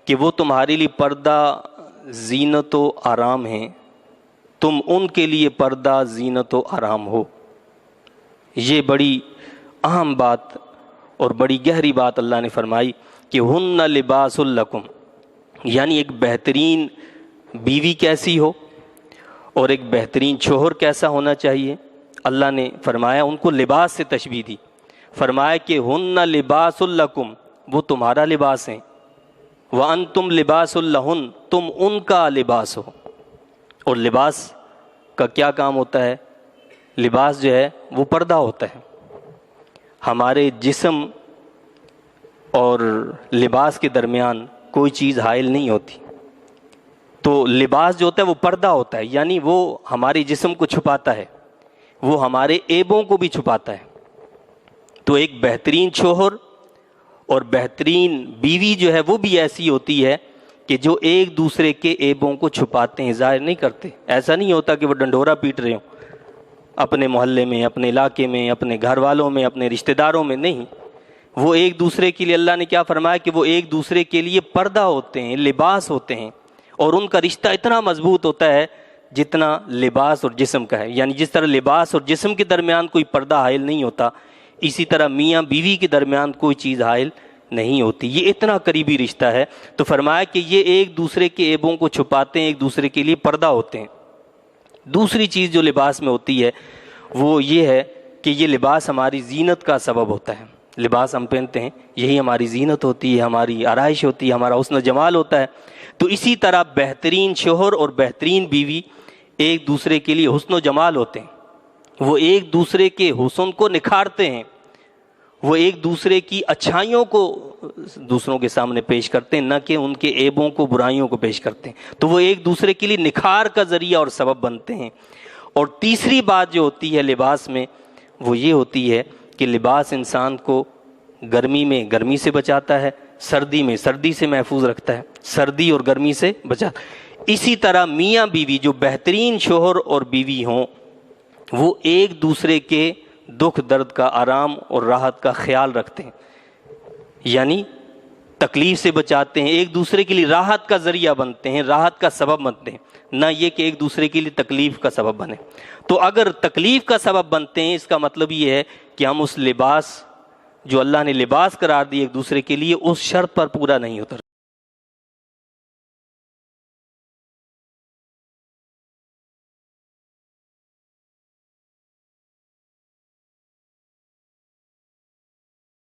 کہ وہ تمہارے لیے پردہ زینت و آرام ہیں، تم ان کے لیے پردہ زینت و آرام ہو۔ یہ بڑی اہم بات اور بڑی گہری بات اللہ نے فرمائی کہ ہن لباس لکم، یعنی ایک بہترین بیوی کیسی ہو اور ایک بہترین شوہر کیسا ہونا چاہیے، اللہ نے فرمایا ان کو لباس سے تشبیہ دی، فرمایا کہ ہن لباس لکم، وہ تمہارا لباس ہیں، وانتم لباس لہن، تم ان کا لباس ہو۔ اور لباس کا کیا کام ہوتا ہے؟ لباس جو ہے وہ پردہ ہوتا ہے۔ ہمارے جسم اور لباس کے درمیان کوئی چیز حائل نہیں ہوتی، تو لباس جو ہوتا ہے وہ پردہ ہوتا ہے، یعنی وہ ہمارے جسم کو چھپاتا ہے، وہ ہمارے عیبوں کو بھی چھپاتا ہے۔ تو ایک بہترین شوہر اور بہترین بیوی جو ہے وہ بھی ایسی ہوتی ہے کہ جو ایک دوسرے کے عیبوں کو چھپاتے ہیں، ظاہر نہیں کرتے۔ ایسا نہیں ہوتا کہ وہ ڈنڈورا پیٹ رہے ہوں اپنے محلے میں، اپنے علاقے میں، اپنے گھر والوں میں، اپنے رشتہ داروں میں، نہیں، وہ ایک دوسرے کے لیے اللہ نے کیا فرمایا کہ وہ ایک دوسرے کے لیے پردہ ہوتے ہیں، لباس ہوتے ہیں، اور ان کا رشتہ اتنا مضبوط ہوتا ہے جتنا لباس اور جسم کا ہے۔ یعنی جس طرح لباس اور جسم کے درمیان کوئی پردہ حائل نہیں ہوتا، اسی طرح میاں بیوی کے درمیان کوئی چیز حائل نہیں ہوتی، یہ اتنا قریبی رشتہ ہے۔ تو فرمایا کہ یہ ایک دوسرے کے عیبوں کو چھپاتے ہیں، ایک دوسرے کے لیے پردہ ہوتے ہیں۔ دوسری چیز جو لباس میں ہوتی ہے وہ یہ ہے کہ یہ لباس ہماری زینت کا سبب ہوتا ہے۔ لباس ہم پہنتے ہیں، یہی ہماری زینت ہوتی ہے، ہماری آرائش ہوتی ہے، ہمارا حسن و جمال ہوتا ہے۔ تو اسی طرح بہترین شوہر اور بہترین بیوی ایک دوسرے کے لیے حسن و جمال ہوتے ہیں، وہ ایک دوسرے کے حسن کو نکھارتے ہیں، وہ ایک دوسرے کی اچھائیوں کو دوسروں کے سامنے پیش کرتے ہیں، نہ کہ ان کے عیبوں کو، برائیوں کو پیش کرتے ہیں۔ تو وہ ایک دوسرے کے لیے نکھار کا ذریعہ اور سبب بنتے ہیں۔ اور تیسری بات جو ہوتی ہے لباس میں وہ یہ ہوتی ہے کہ لباس انسان کو گرمی میں گرمی سے بچاتا ہے، سردی میں سردی سے محفوظ رکھتا ہے، سردی اور گرمی سے بچاتا ہے۔ اسی طرح میاں بیوی جو بہترین شوہر اور بیوی ہوں، وہ ایک دوسرے کے دکھ درد کا، آرام اور راحت کا خیال رکھتے ہیں، یعنی تکلیف سے بچاتے ہیں، ایک دوسرے کے لیے راحت کا ذریعہ بنتے ہیں، راحت کا سبب بنتے ہیں، نہ یہ کہ ایک دوسرے کے لیے تکلیف کا سبب بنے۔ تو اگر تکلیف کا سبب بنتے ہیں، اس کا مطلب یہ ہے کہ ہم اس لباس جو اللہ نے لباس قرار دی ایک دوسرے کے لیے، اس شرط پر پورا نہیں اترتے۔